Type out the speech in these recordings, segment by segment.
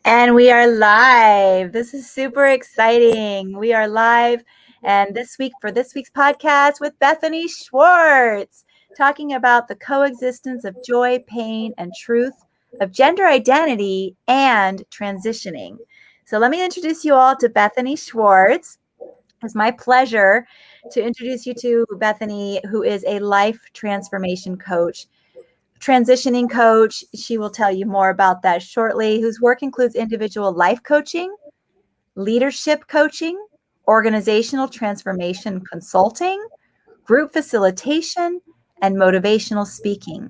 And we are live. This is super exciting. We are live. And this week's podcast with Bethany Schwartz, talking about the coexistence of joy, pain, and truth, of gender identity and transitioning. So let me introduce you all to Bethany Schwartz. It's my pleasure to introduce you to Bethany, who is a life transformation coach, transitioning coach. She will tell you more about that shortly, whose work includes individual life coaching, leadership coaching, organizational transformation consulting, group facilitation, and motivational speaking.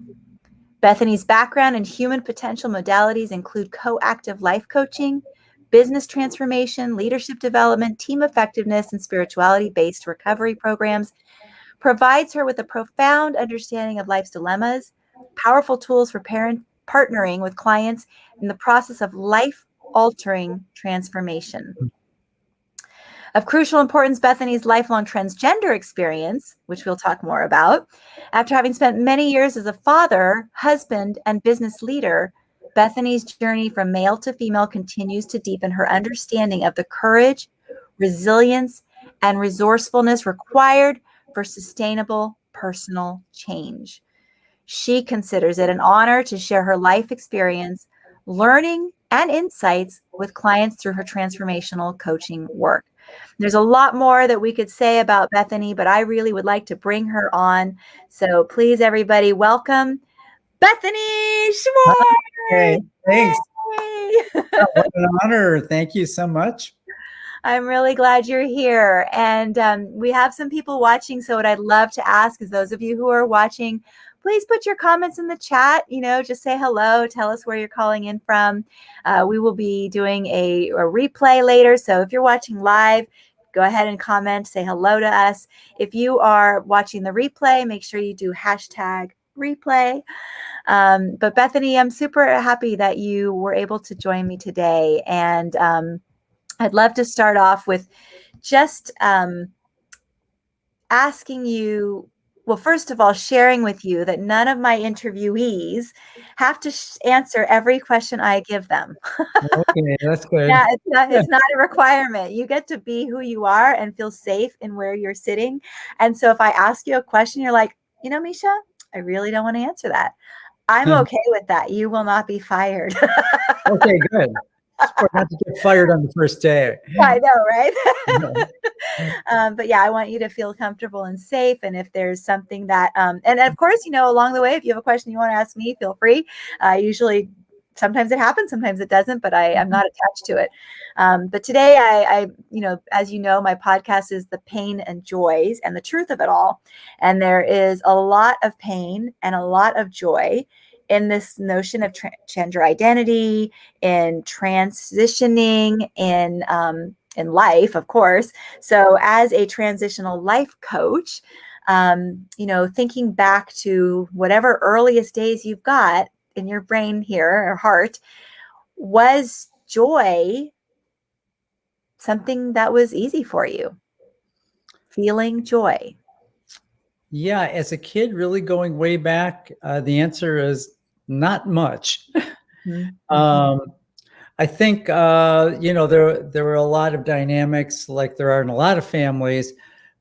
Bethany's background in human potential modalities include coactive life coaching, business transformation, leadership development, team effectiveness, and spirituality-based recovery programs, provides her with a profound understanding of life's dilemmas, powerful tools for partnering with clients in the process of life-altering transformation. Of crucial importance, Bethany's lifelong transgender experience, which we'll talk more about. After having spent many years as a father, husband, and business leader, Bethany's journey from male to female continues to deepen her understanding of the courage, resilience, and resourcefulness required for sustainable personal change. She considers it an honor to share her life experience, learning, and insights with clients through her transformational coaching work. There's a lot more that we could say about Bethany, but I really would like to bring her on. So please, everybody, welcome Bethany Schwartz. Hey, thanks. Yay! What an honor. Thank you so much. I'm really glad you're here. And we have some people watching. So what I'd love to ask is those of you who are watching, please put your comments in the chat, just say hello, tell us where you're calling in from. We will be doing a replay later. So if you're watching live, go ahead and comment, say hello to us. If you are watching the replay, make sure you do #replay. But Bethany, I'm super happy that you were able to join me today. And I'd love to start off with just asking you, well, first of all, sharing with you that none of my interviewees have to answer every question I give them. Okay, that's good. Yeah, it's not a requirement. You get to be who you are and feel safe in where you're sitting. And so if I ask you a question, you're like, Misha, I really don't want to answer that. I'm okay with that. You will not be fired. Okay, good. Not to get fired on the first day. I know, right? But yeah, I want you to feel comfortable and safe. And if there's something that, and of course, along the way, if you have a question you want to ask me, feel free. Usually, sometimes it happens, sometimes it doesn't, but I'm not attached to it. But today, I as you know, my podcast is the pain and joys and the truth of it all. And there is a lot of pain and a lot of joy in this notion of gender identity, in transitioning, in life, of course. So as a transitional life coach, thinking back to whatever earliest days you've got in your brain here or heart, was joy something that was easy for you? Feeling joy? Yeah, as a kid, really going way back, the answer is not much. Mm-hmm. I think, there were a lot of dynamics like there are in a lot of families,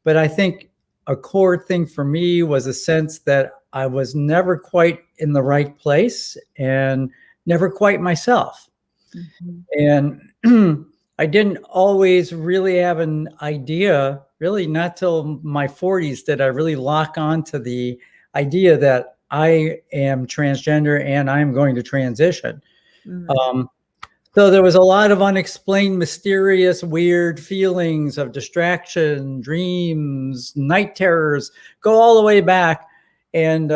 but I think a core thing for me was a sense that I was never quite in the right place and never quite myself. Mm-hmm. And I didn't always really have an idea, really not till my 40s did I really lock on to the idea that I am transgender and I'm going to transition. Mm-hmm. So there was a lot of unexplained, mysterious, weird feelings of distraction, dreams, night terrors, go all the way back. And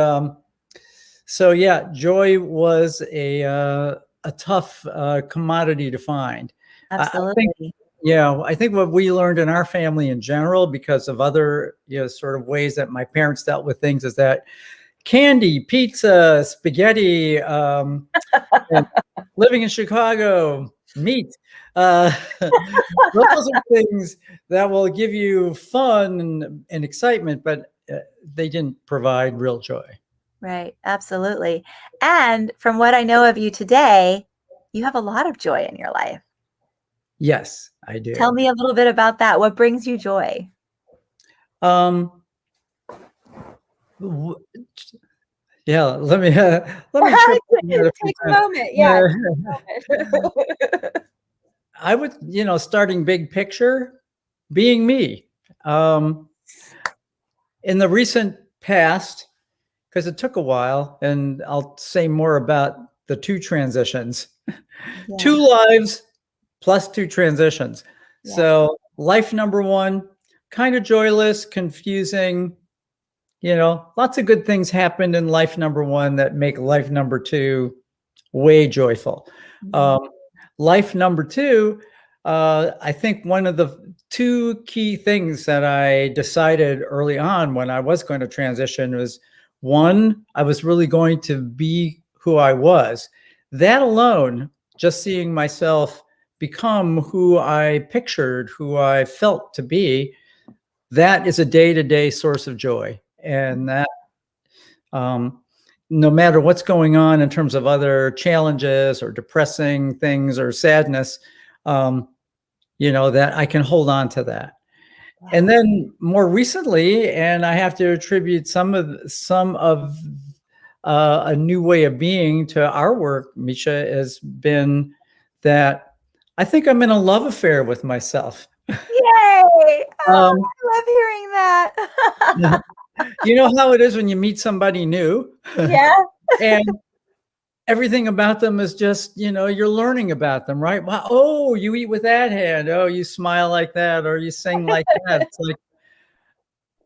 so, yeah, joy was a tough commodity to find. Absolutely. I think what we learned in our family in general, because of other sort of ways that my parents dealt with things, is that candy, pizza, spaghetti, living in Chicago, meat. Those are things that will give you fun and excitement, but they didn't provide real joy. Right. Absolutely. And from what I know of you today, You have a lot of joy in your life. Yes, I do. Tell me a little bit about that. What brings you joy? Um, yeah, let me trip on that a few Take a times. moment. Yeah, take a moment. I would, starting big picture, being me. In the recent past, because it took a while, and I'll say more about the two transitions, Yeah, two lives plus two transitions. yeah. So life number one, kind of joyless, confusing, lots of good things happened in life number one that make life number two way joyful. Mhm. Um, life number two, I think one of the two key things that I decided early on when I was going to transition was, one, I was really going to be who I was. That alone, just seeing myself become who I pictured, who I felt to be, that is a day-to-day source of joy. And that, um, no matter what's going on in terms of other challenges or depressing things or sadness, that I can hold on to that. And then more recently, and I have to attribute some of a new way of being to our work, Misha, has been that I think I'm in a love affair with myself. Yay! Oh, Um, I love hearing that. you know how it is when you meet somebody new, Yeah. and everything about them is just, you're learning about them, right? Wow, oh, you eat with that hand. Oh, you smile like that, or you sing like that. It's like,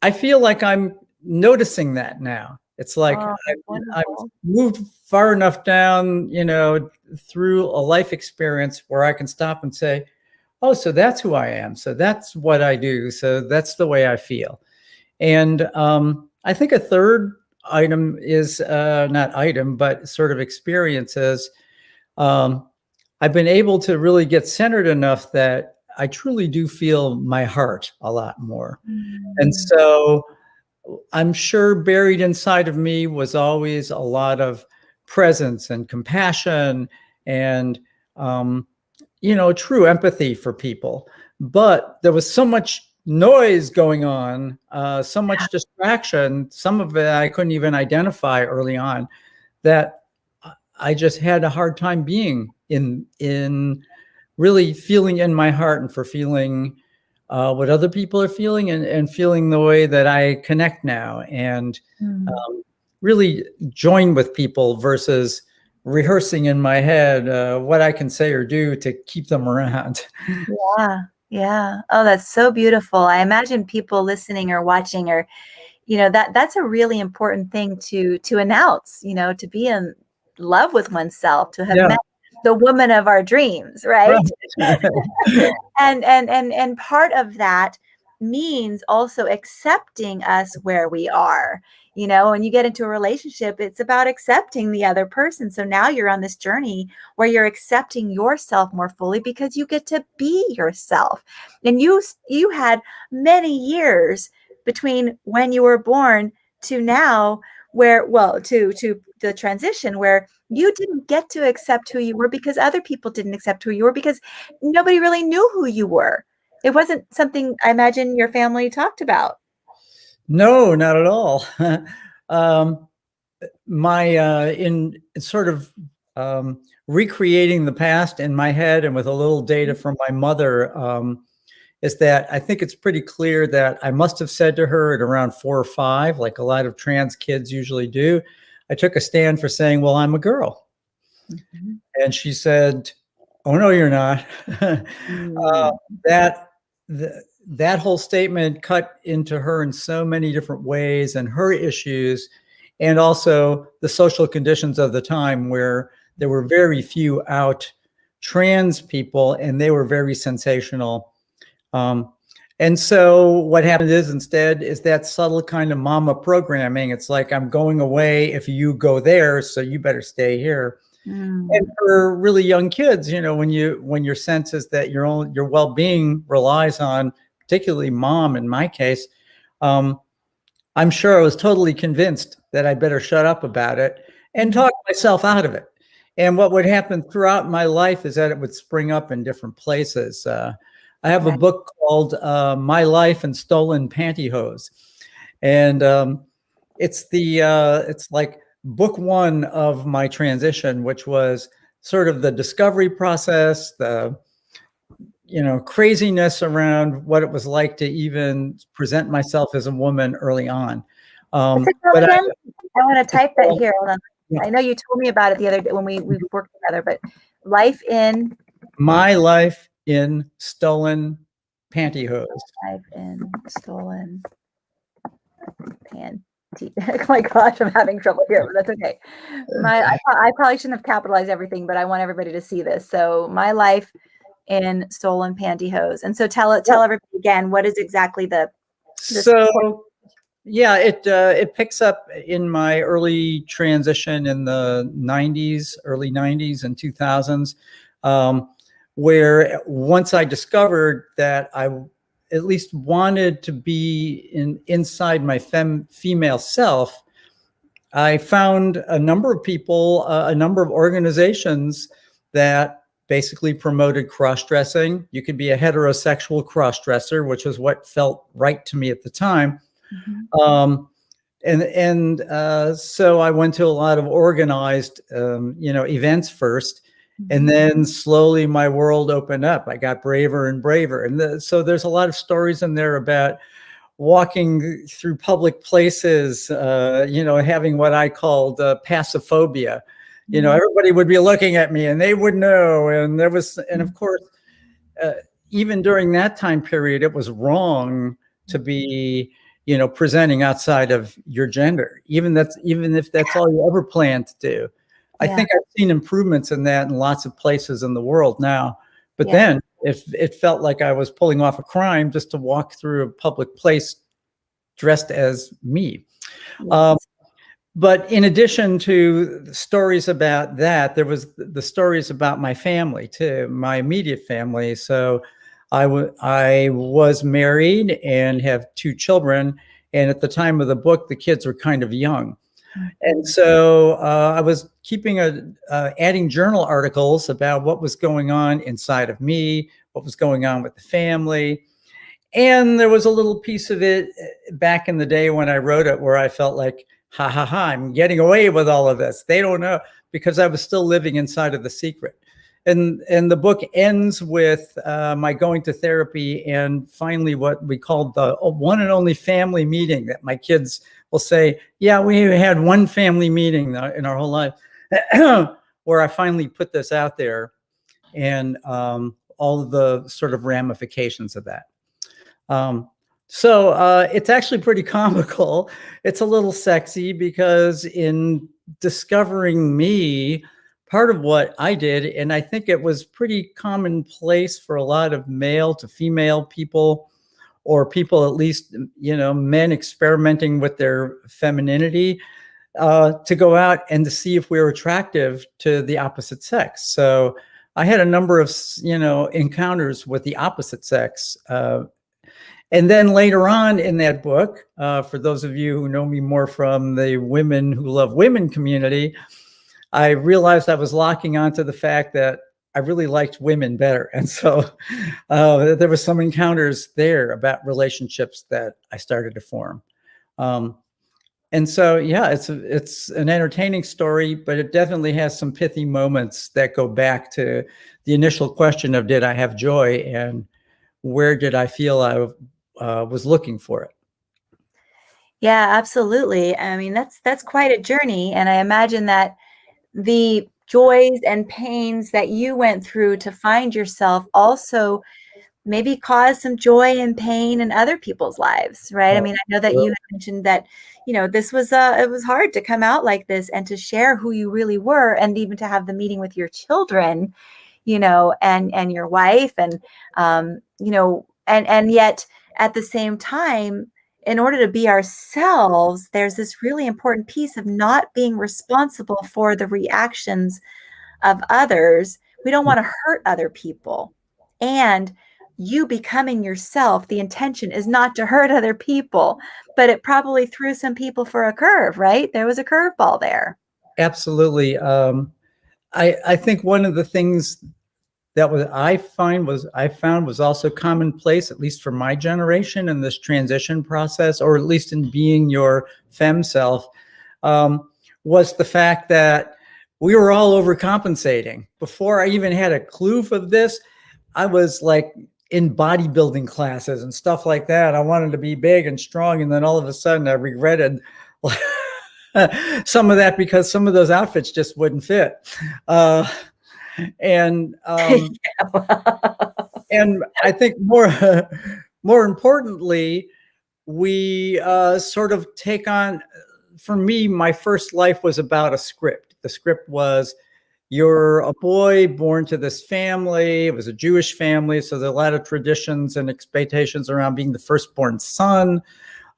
I feel like I'm noticing that now. It's like Oh, I've wonderful. moved far enough down, through a life experience where I can stop and say, oh, so that's who I am. So that's what I do. So that's the way I feel. And I think a third item is not item, but sort of experiences. I've been able to really get centered enough that I truly do feel my heart a lot more. And Mm. so I'm sure buried inside of me was always a lot of presence and compassion and, true empathy for people. But there was so much noise going on, so much distraction, some of it I couldn't even identify early on, that I just had a hard time being in really feeling in my heart and for feeling what other people are feeling and feeling the way that I connect now and Mm. really join with people versus rehearsing in my head what I can say or do to keep them around. Yeah, yeah. Oh, that's so beautiful. I imagine people listening or watching or, that's a really important thing to announce, to be in love with oneself, to have Yeah, met the woman of our dreams, right? right. And part of that means also accepting us where we are. When you get into a relationship, it's about accepting the other person. So now you're on this journey where you're accepting yourself more fully because you get to be yourself. And you had many years between when you were born to now, where, well, to the transition where you didn't get to accept who you were because other people didn't accept who you were because nobody really knew who you were. It wasn't something I imagine your family talked about. No, not at all. um, my in sort of recreating the past in my head and with a little data from my mother, is that I think it's pretty clear that I must have said to her at around 4 or 5, like a lot of trans kids usually do, I took a stand for saying, well, I'm a girl. Mhm. And she said, oh, no, you're not. Mm. that that whole statement cut into her in so many different ways and her issues, and also the social conditions of the time where there were very few out trans people and they were very sensational. um, and so what happened is instead is that subtle kind of mama programming. It's like, I'm going away if you go there, so you better stay here. And Mm. for really young kids, when your sense is that your well-being relies on particularly mom in my case, um, I'm sure I was totally convinced that I better shut up about it and Mm. talk myself out of it. And what would happen throughout my life is that it would spring up in different places. I have a Right. book called My Life in Stolen Pantyhose. And it's like book one of my transition, which was sort of the discovery process, the craziness around what it was like to even present myself as a woman early on. What's it called But again? I want to it's type that here. Hold on. yeah, I know you told me about it the other day when we've worked together, but life in My Life in Stolen Pantyhose. life in stolen panty. Oh my gosh, I'm having trouble here, but that's okay. I probably shouldn't have capitalized everything, but I want everybody to see this. So my life in stolen pantyhose. And so tell everybody again, what is exactly the So yeah, it picks up in my early transition in the early 90s and 2000s, where once I discovered that I at least wanted to be inside my female self, I found a number of people, a number of organizations that basically promoted cross-dressing. You could be a heterosexual cross-dresser, which is what felt right to me at the time. Um, so I went to a lot of organized, events first, and then slowly my world opened up. I got braver and braver, and so there's a lot of stories in there about walking through public places, having what I called passophobia. Everybody would be looking at me, and they would know, and of course, even during that time period, it was wrong to be presenting outside of your gender, even if that's all you ever planned to do. I think I've seen improvements in that in lots of places in the world now, but then it felt like I was pulling off a crime just to walk through a public place dressed as me. But in addition to the stories about that, there was the stories about my family too, my immediate family. So I was married and have 2 children. And at the time of the book, the kids were kind of young. And so I was adding journal articles about what was going on inside of me, what was going on with the family. And there was a little piece of it back in the day when I wrote it where I felt like, ha ha ha, I'm getting away with all of this. They don't know, because I was still living inside of the secret. And the book ends with my going to therapy and finally what we called the one and only family meeting that my kids will say, yeah, we had one family meeting in our whole life, where I finally put this out there and all of the sort of ramifications of that. So it's actually pretty comical. It's a little sexy because in discovering me, part of what I did, and I think it was pretty commonplace for a lot of male to female people, or people at least, men experimenting with their femininity, to go out and to see if we were attractive to the opposite sex. So I had a number of, encounters with the opposite sex. And then later on in that book, for those of you who know me more from the Women Who Love Women community, I realized I was locking onto the fact that I really liked women better. And so there were some encounters there about relationships that I started to form. And so, yeah, it's an entertaining story, but it definitely has some pithy moments that go back to the initial question of, did I have joy, and where did I feel I was looking for it? Yeah, absolutely. I mean, that's quite a journey, and I imagine that the joys and pains that you went through to find yourself also maybe cause some joy and pain in other people's lives, right? I mean, I know that you had mentioned that, this was it was hard to come out like this and to share who you really were, and even to have the meeting with your children, and your wife, and and yet at the same time, in order to be ourselves, there's this really important piece of not being responsible for the reactions of others. We don't want to hurt other people. And you becoming yourself, the intention is not to hurt other people, but it probably threw some people for a curve, right? There was a curveball there. Absolutely. I think one of the things that I found was also commonplace, at least for my generation in this transition process, or at least in being your femme self, was the fact that we were all overcompensating. Before I even had a clue of this, I was like in bodybuilding classes and stuff like that. I wanted to be big and strong, and then all of a sudden I regretted some of that because some of those outfits just wouldn't fit. And and I think more importantly, we sort of take on. For me, my first life was about a script. The script was, you're a boy born to this family. It was a Jewish family, so there are a lot of traditions and expectations around being the firstborn son.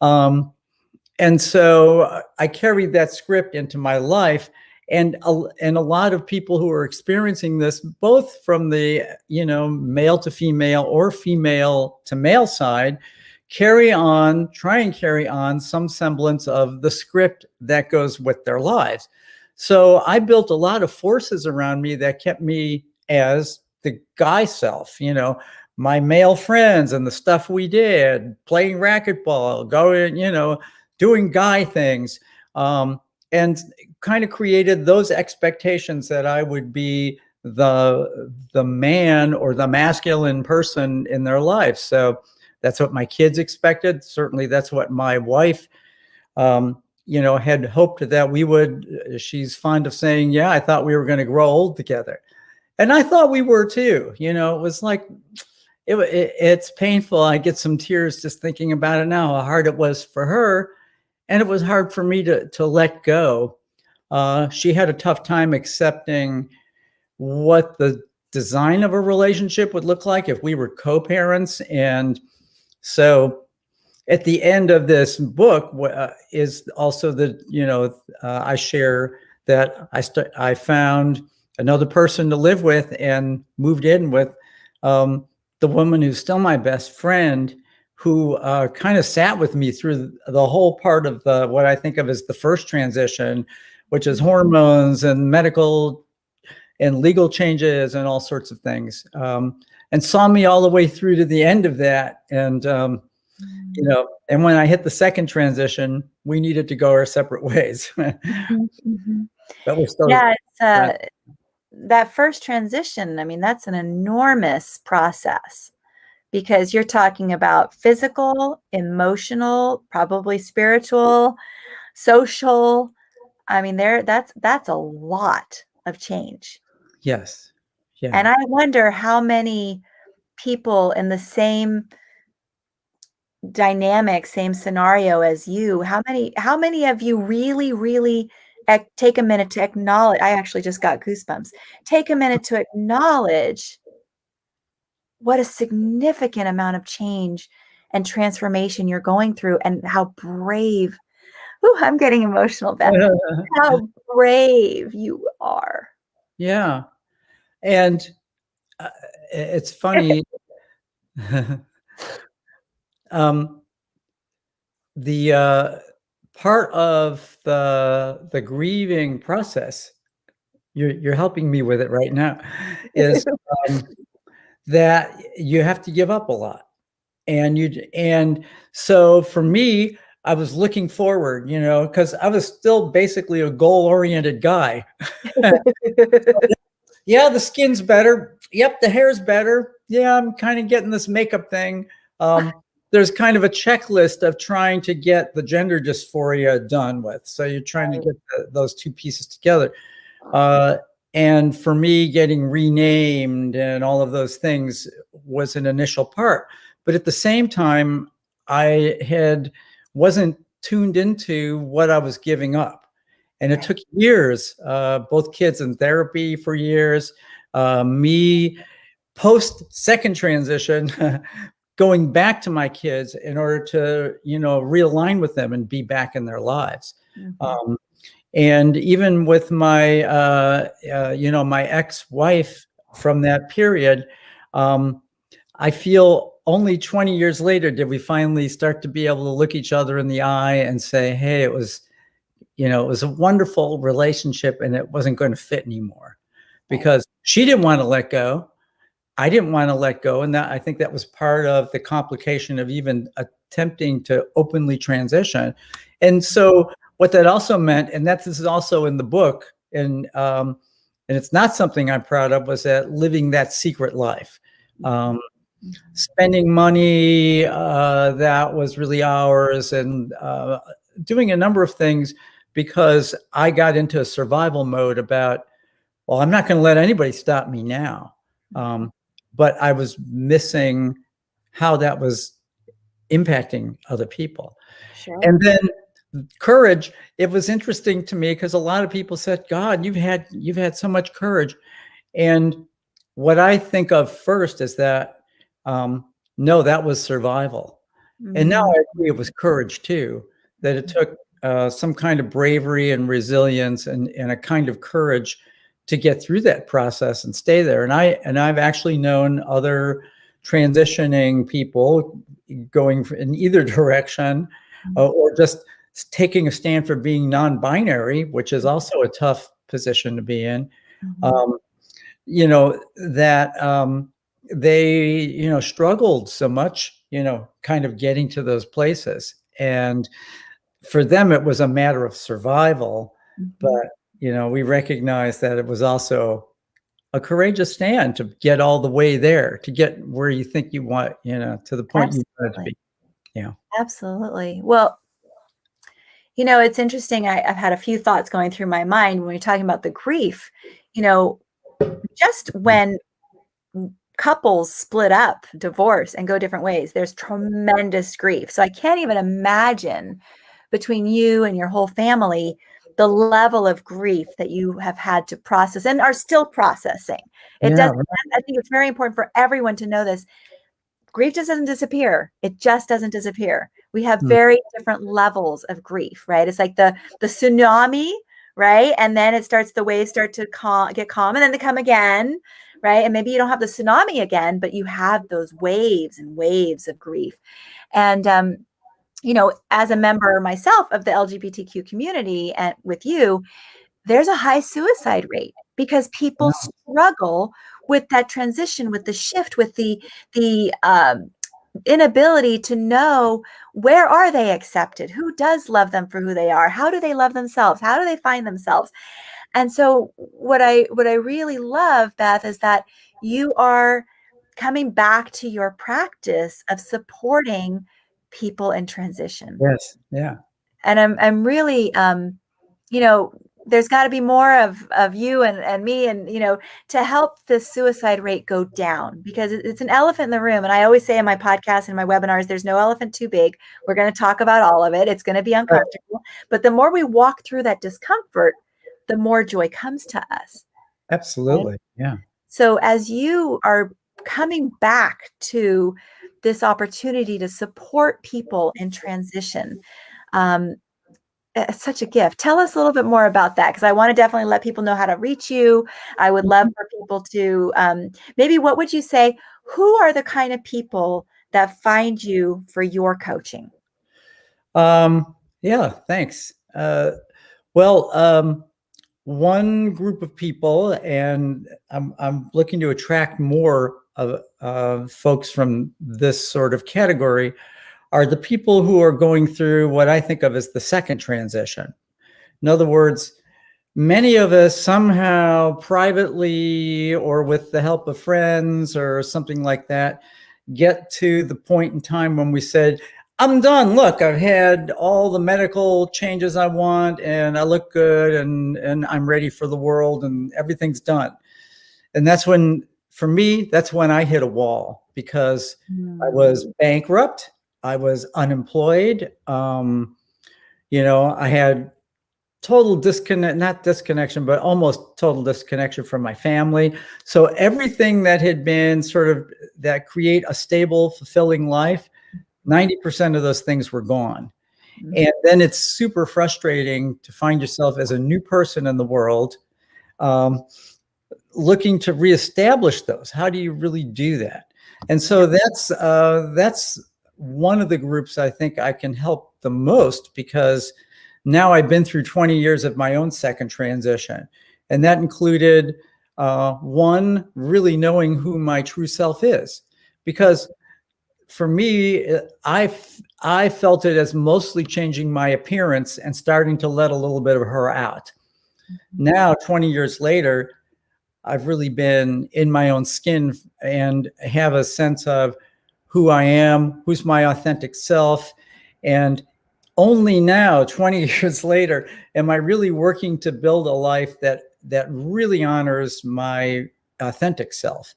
And so I carried that script into my life. And a lot of people who are experiencing this, both from the male to female or female to male side, try and carry on some semblance of the script that goes with their lives. So I built a lot of forces around me that kept me as the guy self, my male friends and the stuff we did, playing racquetball, going, doing guy things, and kind of created those expectations that I would be the man or the masculine person in their life. So that's what my kids expected. Certainly that's what my wife, had hoped that we would. She's fond of saying, yeah, I thought we were going to grow old together. And I thought we were too. It was like, it's painful. I get some tears just thinking about it now, how hard it was for her. And it was hard for me to let go. She had a tough time accepting what the design of a relationship would look like if we were co-parents. And so at the end of this book is also I share that I found another person to live with and moved in with, the woman who's still my best friend, who kind of sat with me through the whole part of what I think of as the first transition, which is hormones and medical and legal changes and all sorts of things, and saw me all the way through to the end of that. And, and when I hit the second transition, we needed to go our separate ways. But we're still. Yeah, it's, that first transition, I mean, that's an enormous process, because you're talking about physical, emotional, probably spiritual, social. I mean, that's a lot of change. Yes. Yeah. And I wonder how many people in the same dynamic, same scenario as you, how many of you really take a minute to acknowledge. I actually just got goosebumps. Take a minute to acknowledge what a significant amount of change and transformation you're going through, and how brave. Ooh, I'm getting emotional, Beth. How brave you are. Yeah. And it's funny. The part of the grieving process, you're helping me with it right now, is that you have to give up a lot. And so for me, I was looking forward, because I was still basically a goal-oriented guy. Yeah, the skin's better. Yep, the hair's better. Yeah, I'm kind of getting this makeup thing. There's kind of a checklist of trying to get the gender dysphoria done with. So you're trying to get those two pieces together. And for me, getting renamed and all of those things was an initial part. But at the same time, I wasn't tuned into what I was giving up. And it took years, both kids in therapy for years, me post second transition, going back to my kids in order to, realign with them and be back in their lives. Mm-hmm. And even with my, my ex-wife from that period, I feel only 20 years later did we finally start to be able to look each other in the eye and say, hey, it was a wonderful relationship and it wasn't going to fit anymore. because she didn't want to let go. I didn't want to let go. And that, I think that was part of the complication of even attempting to openly transition. And so what that also meant, and this is also in the book, and it's not something I'm proud of, was that living that secret life. Spending money that was really ours, and doing a number of things because I got into a survival mode about, well, I'm not going to let anybody stop me now. But I was missing how that was impacting other people. Sure. And then courage, it was interesting to me because a lot of people said, God, you've had so much courage. And what I think of first is that, no, that was survival. And now I agree it was courage too, that it took some kind of bravery and resilience and a kind of courage to get through that process and stay there. And I've actually known other transitioning people going in either direction, or just taking a stand for being non-binary, which is also a tough position to be in. That they, struggled so much, kind of getting to those places. And for them, it was a matter of survival. But, we recognize that it was also a courageous stand to get all the way there, to get where you think you want, to the point you want it to be. Yeah. Absolutely. Well, it's interesting. I've had a few thoughts going through my mind when we're talking about the grief, just when couples split up, divorce, and go different ways, there's tremendous grief. So I can't even imagine between you and your whole family, the level of grief that you have had to process and are still processing. I think it's very important for everyone to know this. Grief just doesn't disappear. It just doesn't disappear. We have very different levels of grief, right? It's like the tsunami, right? And then the waves start to get calm, and then they come again, right? And maybe you don't have the tsunami again, but you have those waves and waves of grief. And as a member myself of the LGBTQ community and with you, there's a high suicide rate because people struggle with that transition, with the shift, with the inability to know where are they accepted, who does love them for who they are, how do they love themselves, how do they find themselves. And so what I really love, Beth, is that you are coming back to your practice of supporting people in transition. Yes. Yeah. And I'm really, there's got to be more of you and me and, to help the suicide rate go down, because it's an elephant in the room. And I always say in my podcast and my webinars, there's no elephant too big. We're going to talk about all of it. It's going to be uncomfortable. But the more we walk through that discomfort, the more joy comes to us. Absolutely. Right? Yeah. So as you are coming back to this opportunity to support people in transition, it's such a gift. Tell us a little bit more about that, because I want to definitely let people know how to reach you. I would love for people to maybe, what would you say, who are the kind of people that find you for your coaching? Yeah, thanks. Well, one group of people, and I'm looking to attract more of folks from this sort of category, are the people who are going through what I think of as the second transition. In other words, many of us somehow privately or with the help of friends or something like that get to the point in time when we said, I'm done. Look, I've had all the medical changes I want, and I look good, and I'm ready for the world, and everything's done. And that's when, for me, that's when I hit a wall, because I was bankrupt. I was unemployed. I had total disconnect, not disconnection, but almost total disconnection from my family. So everything that had been sort of that create a stable, fulfilling life, 90% of those things were gone. And then it's super frustrating to find yourself as a new person in the world, looking to reestablish those. How do you really do that? And so that's one of the groups I think I can help the most, because now I've been through 20 years of my own second transition. And that included One, really knowing who my true self is, because for me, I felt it as mostly changing my appearance and starting to let a little bit of her out. Now, 20 years later, I've really been in my own skin and have a sense of who I am, who's my authentic self. And only now, 20 years later, am I really working to build a life that really honors my authentic self.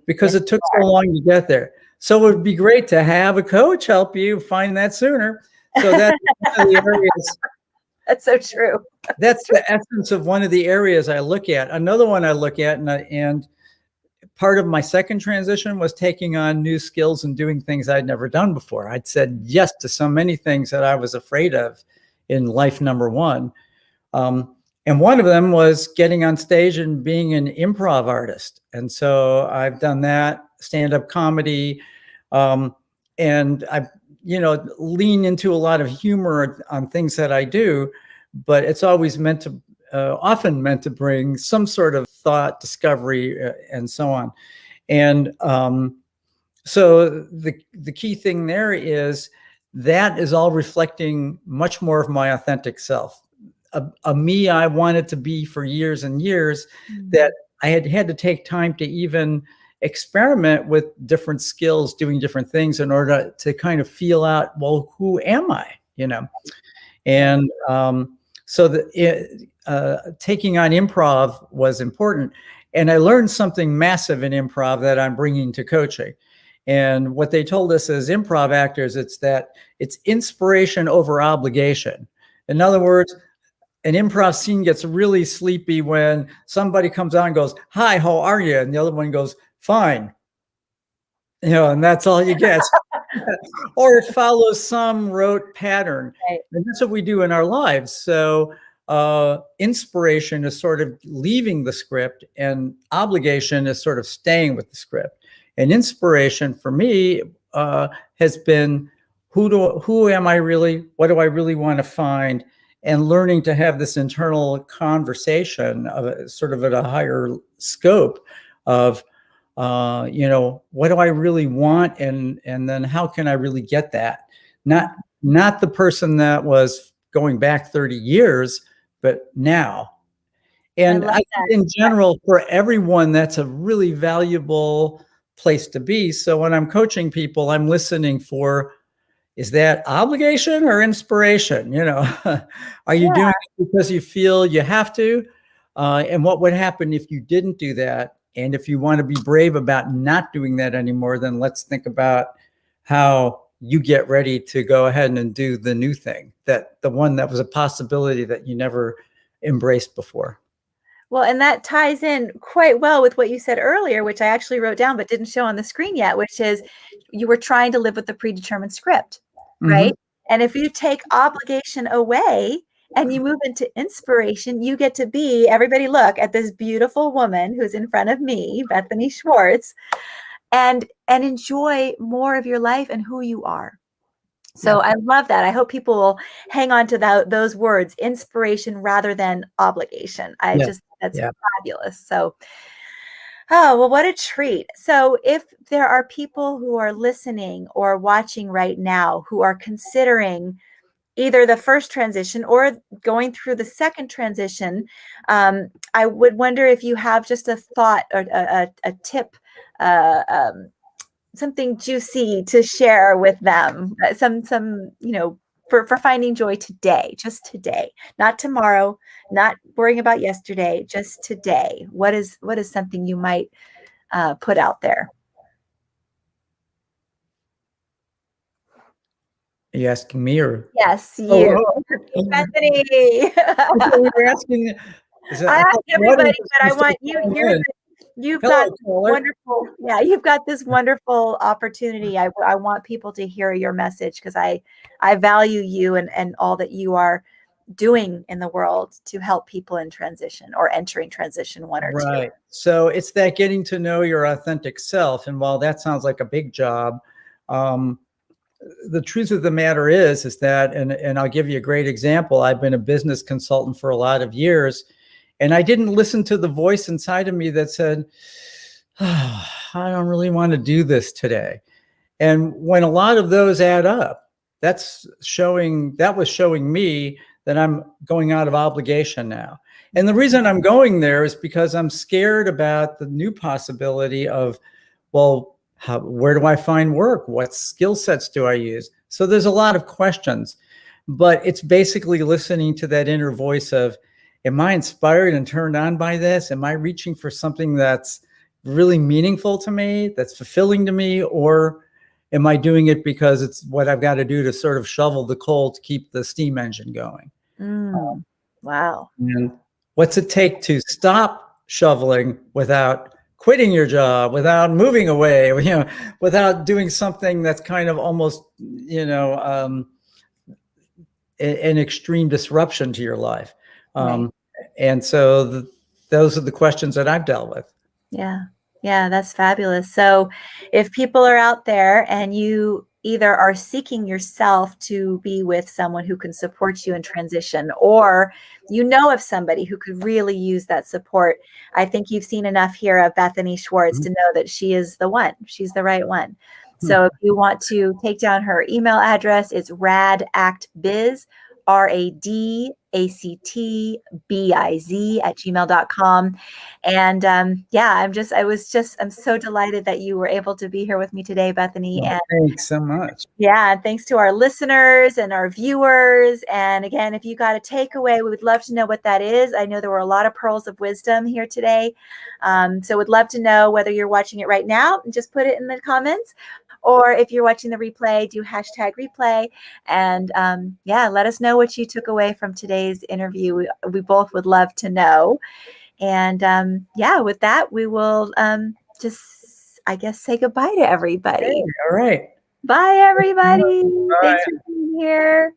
Because it took so long to get there. So it would be great to have a coach help you find that sooner. So that's one of the areas. That's so true. That's the essence of one of the areas I look at. Another one I look at, and part of my second transition was taking on new skills and doing things I'd never done before. I'd said yes to so many things that I was afraid of in life number one. And one of them was getting on stage and being an improv artist. And so I've done that, stand-up comedy, and I, lean into a lot of humor on things that I do, but it's always often meant to bring some sort of thought, discovery, and so on. And so the key thing there is that is all reflecting much more of my authentic self. A me I wanted to be for years and years, that I had to take time to even experiment with different skills, doing different things in order to kind of feel out, well, who am I? And so taking on improv was important. And I learned something massive in improv that I'm bringing to coaching. And what they told us as improv actors, it's inspiration over obligation. In other words, an improv scene gets really sleepy when somebody comes on and goes, "Hi, how are you?" And the other one goes, "Fine." And that's all you get. Or it follows some rote pattern. Right. And that's what we do in our lives. So inspiration is sort of leaving the script, and obligation is sort of staying with the script. And inspiration for me has been, who am I really? What do I really want to find? And learning to have this internal conversation of sort of at a higher scope of, what do I really want? And then how can I really get that? Not the person that was going back 30 years, but now. And I think in general, for everyone, that's a really valuable place to be. So when I'm coaching people, I'm listening for, is that obligation or inspiration? Are you doing it because you feel you have to? And what would happen if you didn't do that? And if you want to be brave about not doing that anymore, then let's think about how you get ready to go ahead and do the new thing, the one that was a possibility that you never embraced before. Well, and that ties in quite well with what you said earlier, which I actually wrote down but didn't show on the screen yet, which is you were trying to live with the predetermined script, right? And if you take obligation away and you move into inspiration, you get to be, everybody look at this beautiful woman who's in front of me, Bethany Schwartz, and enjoy more of your life and who you are. So I love that. I hope people will hang on to those words, inspiration rather than obligation. That's fabulous. So, well, what a treat. So if there are people who are listening or watching right now who are considering either the first transition or going through the second transition, I would wonder if you have just a thought or a tip, something juicy to share with them, some for finding joy today, just today, not tomorrow, not worrying about yesterday, just today. What is something you might put out there? Are you asking me or? Yes, you. Bethany. You're asking. I asked everybody, but I want you. You've got wonderful, you've got this wonderful opportunity. I want people to hear your message because I value you and all that you are doing in the world to help people in transition or entering transition one or two. Right. So it's that getting to know your authentic self. And while that sounds like a big job, the truth of the matter is that, and I'll give you a great example. I've been a business consultant for a lot of years. And I didn't listen to the voice inside of me that said, oh, I don't really want to do this today. And when a lot of those add up, that was showing me that I'm going out of obligation now. And the reason I'm going there is because I'm scared about the new possibility of, well, where do I find work? What skill sets do I use? So there's a lot of questions, but it's basically listening to that inner voice of, am I inspired and turned on by this? Am I reaching for something that's really meaningful to me, that's fulfilling to me, or am I doing it because it's what I've got to do to sort of shovel the coal to keep the steam engine going? Wow. And what's it take to stop shoveling without quitting your job, without moving away, without doing something that's kind of almost, an extreme disruption to your life? Right. And so those are the questions that I've dealt with. Yeah. Yeah, that's fabulous. So if people are out there and you either are seeking yourself to be with someone who can support you in transition, or you know of somebody who could really use that support, I think you've seen enough here of Bethany Schwartz to know that she is the one. She's the right one. So if you want to take down her email address, it's radactbiz, radactbiz@gmail.com. And I'm so delighted that you were able to be here with me today, Bethany. Well, and thanks so much. Yeah, and thanks to our listeners and our viewers. And again, if you got a takeaway, we would love to know what that is. I know there were a lot of pearls of wisdom here today. So we'd love to know whether you're watching it right now, and just put it in the comments. Or if you're watching the replay, do #replay. And let us know what you took away from today's interview. We both would love to know. And with that, we will say goodbye to everybody. Okay, all right. Bye, everybody. Bye. Thanks for being here.